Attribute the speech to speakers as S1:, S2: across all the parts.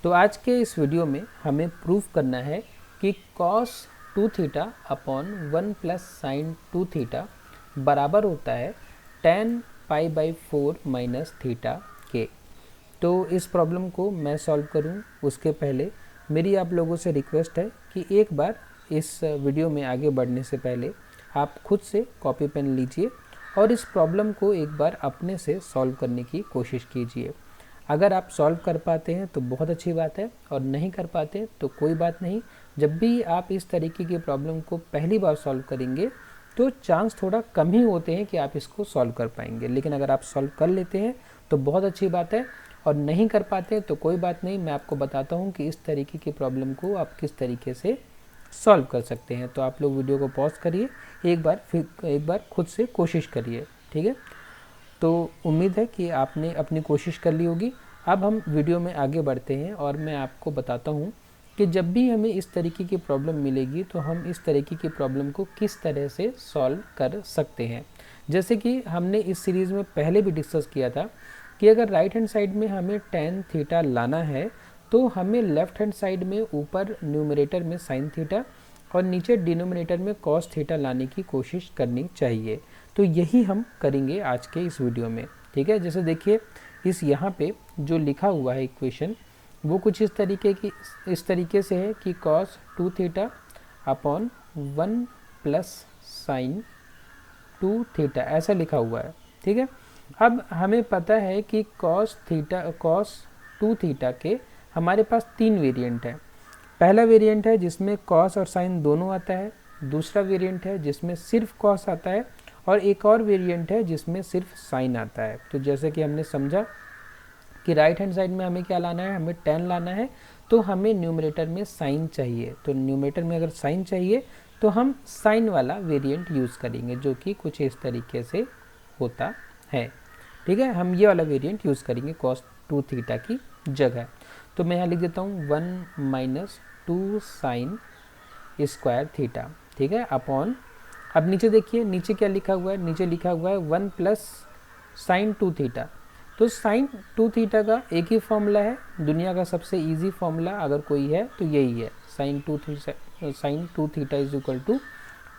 S1: तो आज के इस वीडियो में हमें प्रूफ करना है कि cos 2 theta upon 1 plus sign 2 theta बराबर होता है tan pi by 4 minus theta के। तो इस प्रॉब्लम को मैं सॉल्व करूं उसके पहले मेरी आप लोगों से रिक्वेस्ट है कि एक बार इस वीडियो में आगे बढ़ने से पहले आप खुद से कॉपी पेन लीजिए और इस प्रॉब्लम को एक बार अपने से सॉल्व करने की कोशिश कीजिए। अगर आप सॉल्व कर पाते हैं तो बहुत अच्छी बात है और नहीं कर पाते तो कोई बात नहीं। जब भी आप इस तरीके की प्रॉब्लम को पहली बार सॉल्व करेंगे तो चांस थोड़ा कम ही होते हैं कि आप इसको सॉल्व कर पाएंगे, लेकिन अगर आप सॉल्व कर लेते हैं तो बहुत अच्छी बात है और नहीं कर पाते तो कोई बात नहीं। मैं आपको बताता हूँ कि इस तरीके की प्रॉब्लम को आप किस तरीके से सॉल्व कर सकते हैं। तो आप लोग वीडियो को पॉज करिए, एक बार खुद से कोशिश करिए, ठीक है। तो उम्मीद है कि आपने अपनी कोशिश कर ली होगी। अब हम वीडियो में आगे बढ़ते हैं और मैं आपको बताता हूँ कि जब भी हमें इस तरीके की प्रॉब्लम मिलेगी तो हम इस तरीके की प्रॉब्लम को किस तरह से सॉल्व कर सकते हैं। जैसे कि हमने इस सीरीज़ में पहले भी डिस्कस किया था कि अगर राइट हैंड साइड में हमें tan थीटा लाना है तो हमें लेफ्ट हैंड साइड में ऊपर न्यूमरेटर में sin थीटा और नीचे डिनोमिनेटर में cos थीटा लाने की कोशिश करनी चाहिए। तो यही हम करेंगे आज के इस वीडियो में, ठीक है। जैसे देखिए इस यहाँ पे जो लिखा हुआ है इक्वेशन वो कुछ इस तरीके से है कि cos 2 theta upon 1 plus sign 2 theta ऐसा लिखा हुआ है, ठीक है। अब हमें पता है कि cos 2 थीटा के हमारे पास 3 वेरिएंट है। पहला वेरिएंट है जिसमें cos और sin दोनों आता है, दूसरा वेरिएंट है जिसमें सिर्फ cos आता है और एक और वेरिएंट है जिसमें सिर्फ sin आता है। तो जैसे कि हमने समझा कि राइट हैंड साइड में हमें क्या लाना है, हमें tan लाना है, तो हमें न्यूमरेटर में sin चाहिए। तो न्यूमरेटर में अगर sin चाहिए तो हम sin वाला वेरिएंट यूज़ करेंगे जो कि कुछ इस तरीके से होता है, ठीक है। हम ये वाला वेरिएंट यूज़ करेंगे cos 2 थीटा की जगह। तो मैं यहाँ लिख देता हूँ 1 माइनस 2 साइन स्क्वायर थीटा, ठीक है, अपॉन, अब नीचे देखिए नीचे क्या लिखा हुआ है, नीचे लिखा हुआ है 1 प्लस साइन 2 थीटा। तो साइन 2 थीटा का एक ही फॉर्मूला है, दुनिया का सबसे इजी फॉर्मूला अगर कोई है तो यही है, sine 2 theta is equal to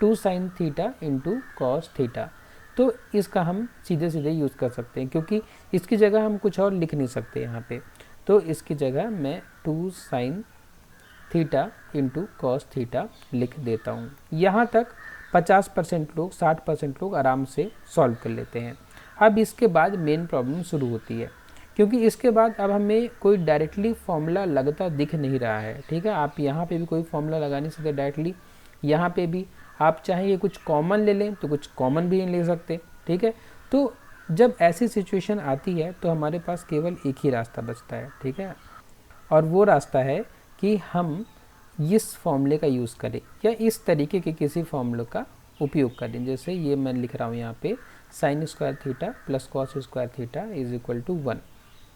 S1: 2 sine theta into cos theta. तो इसका हम सीधे सीधे यूज़ कर सकते हैं क्योंकि इसकी जगह हम कुछ और लिख नहीं सकते यहाँ पे। तो इसकी जगह मैं 2 sine theta into cos theta लिख देता हूँ। यहाँ तक 50% लोग 60% लोग आराम से सॉल्व कर लेते हैं। अब इसके बाद मेन प्रॉब्लम शुरू होती है क्योंकि इसके बाद अब हमें कोई डायरेक्टली फॉर्मूला लगता दिख नहीं रहा है, ठीक है। आप यहाँ पे भी कोई फॉर्मूला लगा नहीं सकते डायरेक्टली, यहाँ पे भी आप चाहेंगे कुछ कॉमन ले लें तो कुछ कॉमन भी नहीं ले सकते, ठीक है। तो जब ऐसी सिचुएशन आती है तो हमारे पास केवल एक ही रास्ता बचता है, ठीक है, और वो रास्ता है कि हम इस फॉर्मूले का यूज़ करें या इस तरीके के किसी फॉर्मूले का उपयोग करें। जैसे ये मैं लिख रहा हूँ यहाँ पे sine square theta plus cos square theta is equal to 1,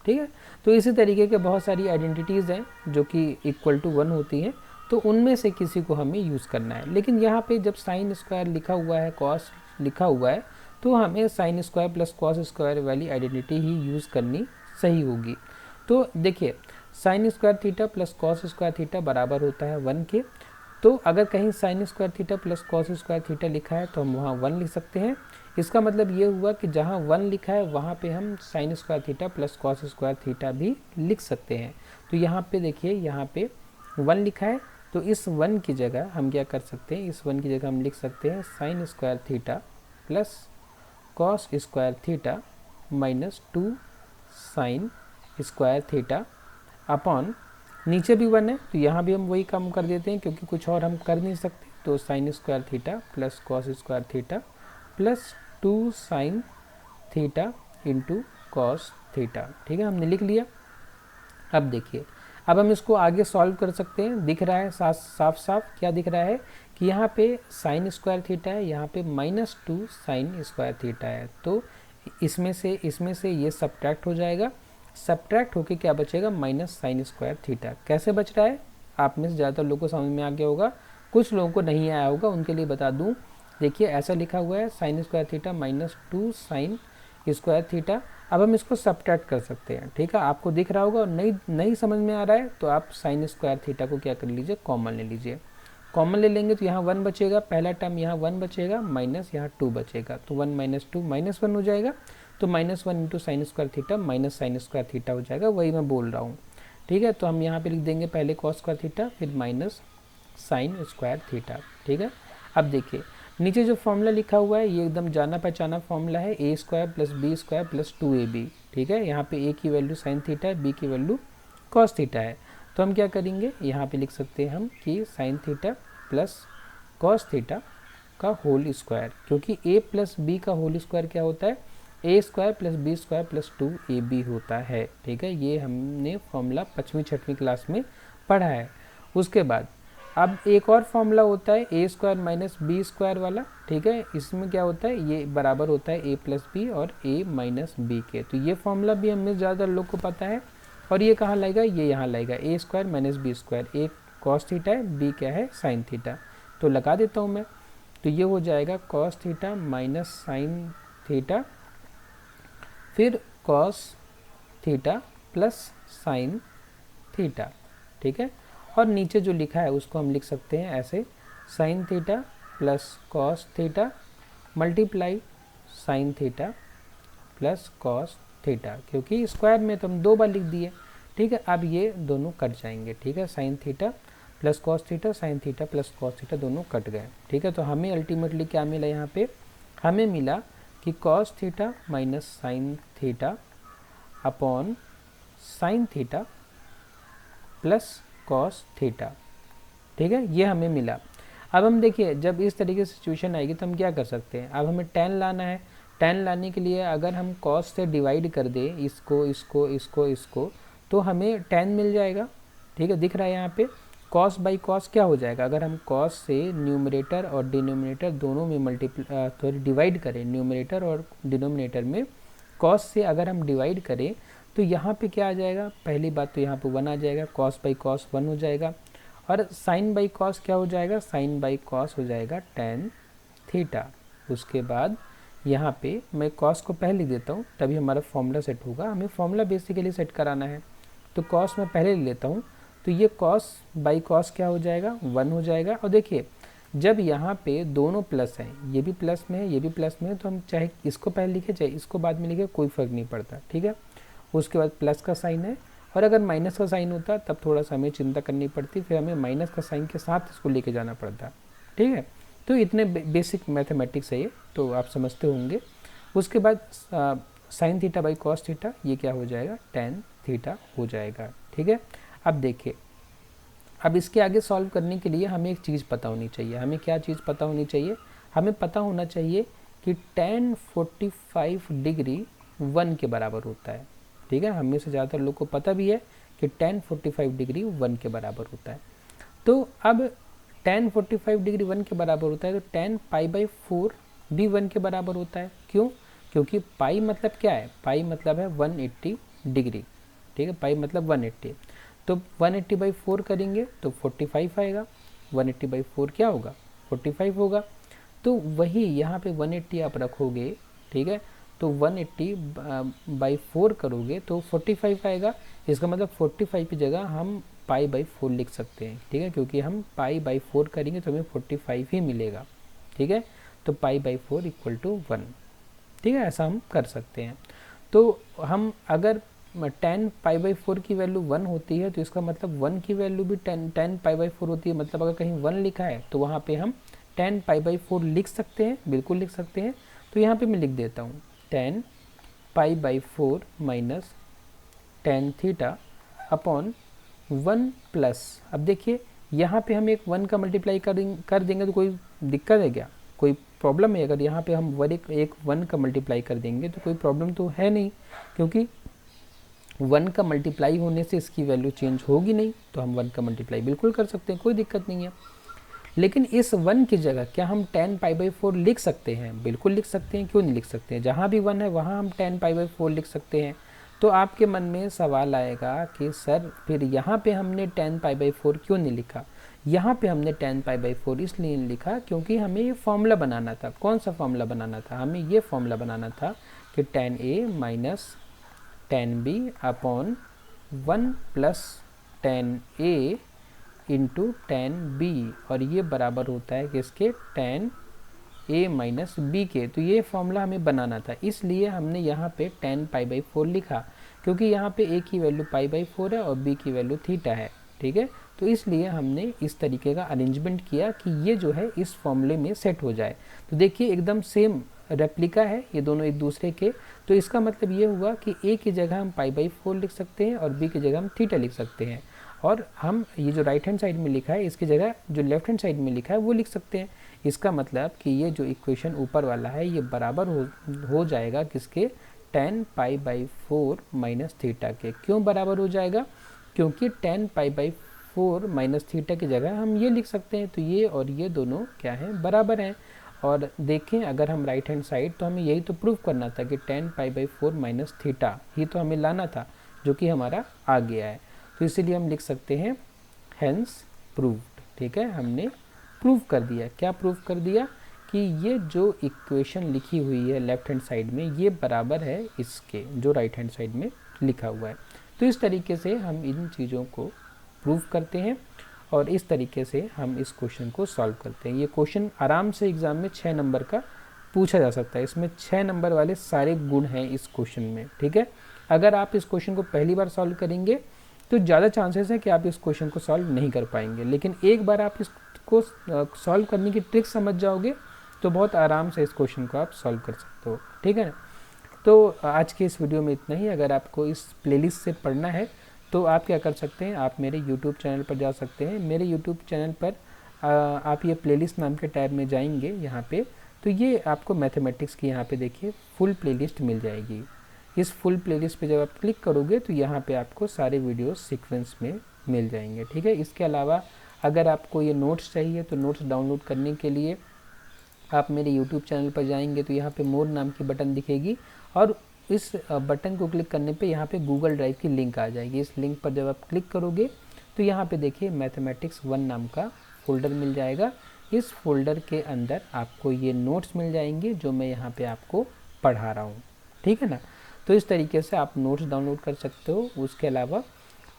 S1: ठीक है। तो इसी तरीके के बहुत सारी आइडेंटिटीज़ हैं जो कि इक्वल टू 1 होती हैं, तो उनमें से किसी को हमें यूज़ करना है। लेकिन यहाँ पे जब साइन स्क्वायर लिखा हुआ है, कॉस लिखा हुआ है, तो हमें sine square plus cos square वाली आइडेंटिटी ही यूज़ करनी सही होगी। तो देखिए sign square theta plus cos square theta बराबर होता है 1 के। तो अगर कहीं sign square theta plus cos square theta लिखा है तो हम वहाँ 1 लिख सकते हैं। इसका मतलब ये हुआ कि जहाँ 1 लिखा है वहाँ पे हम sign square theta plus cos square theta भी लिख सकते हैं। तो यहाँ पे देखिए यहाँ पे 1 लिखा है, तो इस 1 की जगह हम क्या कर सकते हैं, इस 1 की जगह हम लिख सकते हैं sign square theta plus cos square theta minus 2 sign square theta upon, नीचे भी 1 है तो यहाँ भी हम वही काम कर देते हैं क्योंकि कुछ और हम कर नहीं सकते। तो sign square theta plus cos square theta plus 2 sine theta into cos theta, ठीक है, हमने लिख लिया। अब देखिए अब हम इसको आगे सॉल्व कर सकते हैं। दिख रहा है साफ साफ क्या दिख रहा है कि यहाँ पे साइन स्क्वायर थीटा है, यहाँ पे माइनस 2 साइन स्क्वायर थीटा है। तो इसमें से ये सब्ट्रैक्ट हो जाएगा, सब्ट्रैक्ट होके क्या बचेगा, माइनस साइन स्क्वायर थीटा। कैसे बच रहा है आप में से ज़्यादातर लोगों को समझ में आ गया होगा, कुछ लोगों को नहीं आया होगा, उनके लिए बता दूं। देखिए ऐसा लिखा हुआ है sign square theta minus 2 sign square theta. अब हम इसको सब्ट्रैक्ट कर सकते हैं, ठीक है। आपको दिख रहा होगा और नहीं समझ में आ रहा है तो आप साइन स्क्वायर थीटा को क्या कर लीजिए, कॉमन ले लीजिए। कॉमन ले लेंगे तो यहाँ 1 बचेगा, पहला टर्म यहाँ 1 बचेगा, माइनस यहाँ 2 बचेगा, तो 1 माइनस 2 -1 हो जाएगा। तो -1 into sine square theta minus sign square theta हो जाएगा, वही मैं बोल रहा हूँ, ठीक है। तो हम यहाँ पे लिख देंगे पहले कॉस स्क्वायर थीटा, फिर माइनस साइन स्क्वायर थीटा, ठीक है। अब देखिए नीचे जो फॉर्मूला लिखा हुआ है ये एकदम जाना पहचाना फॉर्मूला है, A square plus B square plus 2ab, ठीक है। यहाँ पे ए की वैल्यू साइन थीटा है, बी की वैल्यू कॉस थीटा है। तो हम क्या करेंगे, यहाँ पे लिख सकते हैं हम कि sine theta plus cos theta का होल स्क्वायर, क्योंकि a प्लस बी का होल स्क्वायर क्या होता है, A square plus B square plus 2ab होता है, ठीक है। ये हमने फॉर्मूला 5वीं 6वीं क्लास में पढ़ा है। उसके बाद अब एक और फॉर्मूला होता है A square minus B square वाला, ठीक है। इसमें क्या होता है, ये बराबर होता है ए प्लस बी और ए माइनस बी के। तो ये फॉर्मूला भी हमें ज़्यादा लोग को पता है। और ये कहाँ लाएगा, ये यहाँ लाएगा, ए स्क्वायर माइनस बी स्क्वायर, ए कॉस थीटा है, बी क्या है साइन थीटा। तो लगा देता हूँ मैं, तो ये हो जाएगा cos theta minus sine theta, फिर cos theta plus sine theta, ठीक है। और नीचे जो लिखा है उसको हम लिख सकते हैं ऐसे, sign theta plus cos theta multiply sign theta plus cos theta, क्योंकि स्क्वायर में तो हम 2 बार लिख दिए, ठीक है। अब ये दोनों कट जाएंगे, ठीक है। Sign theta plus cos theta, sign theta plus cos theta दोनों कट गए, ठीक है। तो हमें अल्टीमेटली क्या मिला यहाँ पे, हमें मिला कि cos theta minus sine theta upon sine theta plus cos theta, ठीक है। ये हमें मिला। अब हम देखिए जब इस तरीके से सिचुएशन आएगी तो हम क्या कर सकते हैं, अब हमें tan लाना है। tan लाने के लिए अगर हम cos से डिवाइड कर दें इसको इसको इसको इसको, तो हमें tan मिल जाएगा, ठीक है। दिख रहा है यहाँ पे cos बाई cos क्या हो जाएगा, अगर हम cos से न्यूमरेटर और डिनोमिनेटर दोनों में डिवाइड करें, न्यूमरेटर और डिनोमिनेटर में cos से अगर हम डिवाइड करें तो यहाँ पे क्या आ जाएगा, पहली बात तो यहाँ पे 1 आ जाएगा, cos बाई cos 1 हो जाएगा, और sin बाई cos क्या हो जाएगा, sin बाई cos हो जाएगा tan थीटा। उसके बाद यहाँ पे मैं cos को पहले लिख देता हूँ, तभी हमारा फॉर्मूला सेट होगा। हमें फॉर्मूला बेसिकली सेट कराना है, तो cos मैं पहले ले लेता हूँ, तो ये cos बाई cos क्या हो जाएगा, 1 हो जाएगा। और देखिए जब यहाँ पे दोनों प्लस हैं, ये भी प्लस में है ये भी प्लस में है, तो हम चाहे इसको पहले लिखे चाहे इसको बाद में लिखे, कोई फ़र्क नहीं पड़ता, ठीक है। उसके बाद प्लस का साइन है, और अगर माइनस का साइन होता तब थोड़ा सा हमें चिंता करनी पड़ती, फिर हमें माइनस का साइन के साथ इसको लेके जाना पड़ता, ठीक है। तो इतने बेसिक मैथमेटिक्स है ये, तो आप समझते होंगे। उसके बाद sine theta by cos theta ये क्या हो जाएगा, tan थीटा हो जाएगा, ठीक है। अब देखिए, अब इसके आगे सॉल्व करने के लिए हमें एक चीज़ पता होनी चाहिए। हमें क्या चीज़ पता होनी चाहिए, हमें पता होना चाहिए कि tan 45 डिग्री 1 के बराबर होता है, ठीक है। हमें से ज़्यादातर लोग को पता भी है कि tan 45 डिग्री 1 के बराबर होता है। तो अब tan 45 डिग्री 1 के बराबर होता है, तो tan पाई बाई 4 भी 1 के बराबर होता है। क्यों, क्योंकि पाई मतलब क्या है, पाई मतलब है 180 डिग्री, ठीक है। पाई मतलब 180, तो 180 बाई 4 करेंगे तो 45 आएगा, 180 बाई 4 क्या होगा, 45 होगा। तो वही यहाँ पे 180 आप रखोगे, ठीक है, तो 180 बाई 4 करोगे तो 45 आएगा। इसका मतलब 45 की जगह हम पाई बाई 4 लिख सकते हैं, ठीक है, क्योंकि हम पाई बाई 4 करेंगे तो हमें 45 ही मिलेगा, ठीक है। तो पाई बाई 4 इक्वल टू 1, ठीक है, ऐसा हम कर सकते हैं। तो हम अगर tan पाई बाई 4 की वैल्यू 1 होती है तो इसका मतलब 1 की वैल्यू भी tan पाई बाई 4 होती है। मतलब अगर कहीं 1 लिखा है तो वहाँ पे हम tan पाई बाई 4 लिख सकते हैं, बिल्कुल लिख सकते हैं। तो यहाँ पे मैं लिख देता हूँ tan pi by 4 minus tan theta upon 1 plus, अब देखिए यहाँ पे हम एक 1 का मल्टीप्लाई कर देंगे तो कोई दिक्कत है क्या, कोई प्रॉब्लम है? अगर यहाँ पे हम एक 1 का मल्टीप्लाई कर देंगे तो कोई प्रॉब्लम तो है नहीं, क्योंकि 1 का मल्टीप्लाई होने से इसकी वैल्यू चेंज होगी नहीं, तो हम 1 का मल्टीप्लाई बिल्कुल कर सकते हैं, कोई दिक्कत नहीं है। लेकिन इस 1 की जगह क्या हम tan पाई बाई 4 लिख सकते हैं? बिल्कुल लिख सकते हैं, क्यों नहीं लिख सकते हैं? जहाँ भी 1 है वहाँ हम tan पाई बाई 4 लिख सकते हैं। तो आपके मन में सवाल आएगा कि सर फिर यहाँ पे हमने tan पाई बाई 4 क्यों नहीं लिखा? यहाँ पे हमने tan पाई बाई 4 इसलिए नहीं लिखा क्योंकि हमें ये फॉर्मूला बनाना था। कौन सा फॉर्मूला बनाना था? हमें ये फॉर्मूला बनाना था कि tan a minus tan b upon 1 plus tan a into tan b, और ये बराबर होता है किसके, tan a माइनस बी के। तो ये फॉर्मूला हमें बनाना था, इसलिए हमने यहाँ पे tan पाई बाई 4 लिखा, क्योंकि यहाँ पे a की वैल्यू पाई बाई 4 है और b की वैल्यू थीटा है, ठीक है। तो इसलिए हमने इस तरीके का अरेंजमेंट किया कि ये जो है इस फॉर्मूले में सेट हो जाए। तो देखिए एकदम सेम रेप्लिका है ये दोनों एक दूसरे के। तो इसका मतलब ये हुआ कि a की जगह हम पाई बाई 4 लिख सकते हैं और b की जगह हम थीटा लिख सकते हैं, और हम ये जो राइट हैंड साइड में लिखा है इसकी जगह जो लेफ्ट हैंड साइड में लिखा है वो लिख सकते हैं। इसका मतलब कि ये जो इक्वेशन ऊपर वाला है ये बराबर हो जाएगा किसके, tan pi by 4 minus theta के। क्यों बराबर हो जाएगा, क्योंकि tan pi by 4 minus theta की जगह हम ये लिख सकते हैं। तो ये और ये दोनों क्या है, बराबर हैं। और देखें अगर हम राइट हैंड साइड, तो हमें यही तो प्रूव करना था कि tan pi by 4 minus theta ही तो हमें लाना था, जो कि हमारा आ गया है। तो इसीलिए हम लिख सकते हैं हेंस प्रूव्ड, ठीक है, हमने प्रूव कर दिया। क्या प्रूव कर दिया, कि ये जो इक्वेशन लिखी हुई है लेफ्ट हैंड साइड में ये बराबर है इसके जो राइट हैंड साइड में लिखा हुआ है। तो इस तरीके से हम इन चीज़ों को प्रूव करते हैं और इस तरीके से हम इस क्वेश्चन को सॉल्व करते हैं। ये क्वेश्चन आराम से एग्ज़ाम में 6 नंबर का पूछा जा सकता है, इसमें 6 नंबर वाले सारे गुण हैं इस क्वेश्चन में, ठीक है। अगर आप इस क्वेश्चन को पहली बार सॉल्व करेंगे तो ज़्यादा चांसेस है कि आप इस क्वेश्चन को सॉल्व नहीं कर पाएंगे, लेकिन एक बार आप इसको सॉल्व करने की ट्रिक समझ जाओगे तो बहुत आराम से इस क्वेश्चन को आप सॉल्व कर सकते हो, ठीक है ना। तो आज के इस वीडियो में इतना ही। अगर आपको इस प्लेलिस्ट से पढ़ना है तो आप क्या कर सकते हैं, आप मेरे YouTube चैनल पर जा सकते हैं। मेरे YouTube चैनल पर आप ये प्लेलिस्ट नाम के टैब में जाएंगे यहाँ पे, तो ये आपको मैथमेटिक्स की यहाँ पे देखिए फुल प्लेलिस्ट मिल जाएगी। इस फुल प्लेलिस्ट पे जब आप क्लिक करोगे तो यहाँ पे आपको सारे वीडियोस सीक्वेंस में मिल जाएंगे, ठीक है। इसके अलावा अगर आपको ये नोट्स चाहिए तो नोट्स डाउनलोड करने के लिए आप मेरे YouTube चैनल पर जाएंगे तो यहाँ पे मोर नाम की बटन दिखेगी, और इस बटन को क्लिक करने पे यहाँ पे गूगल ड्राइव की लिंक आ जाएगी। इस लिंक पर जब आप क्लिक करोगे तो यहाँ पे देखिए मैथमेटिक्स 1 नाम का फोल्डर मिल जाएगा। इस फोल्डर के अंदर आपको ये नोट्स मिल जाएंगे जो मैं यहाँ पे आपको पढ़ा रहा हूँ, ठीक है ना। तो इस तरीके से आप नोट्स डाउनलोड कर सकते हो। उसके अलावा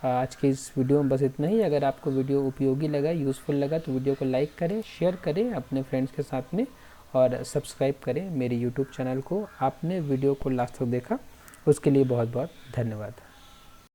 S1: आज के इस वीडियो में बस इतना ही। अगर आपको वीडियो उपयोगी लगा, यूज़फुल लगा, तो वीडियो को लाइक करें, शेयर करें अपने फ्रेंड्स के साथ में, और सब्सक्राइब करें मेरे YouTube चैनल को। आपने वीडियो को लास्ट तक देखा उसके लिए बहुत बहुत धन्यवाद।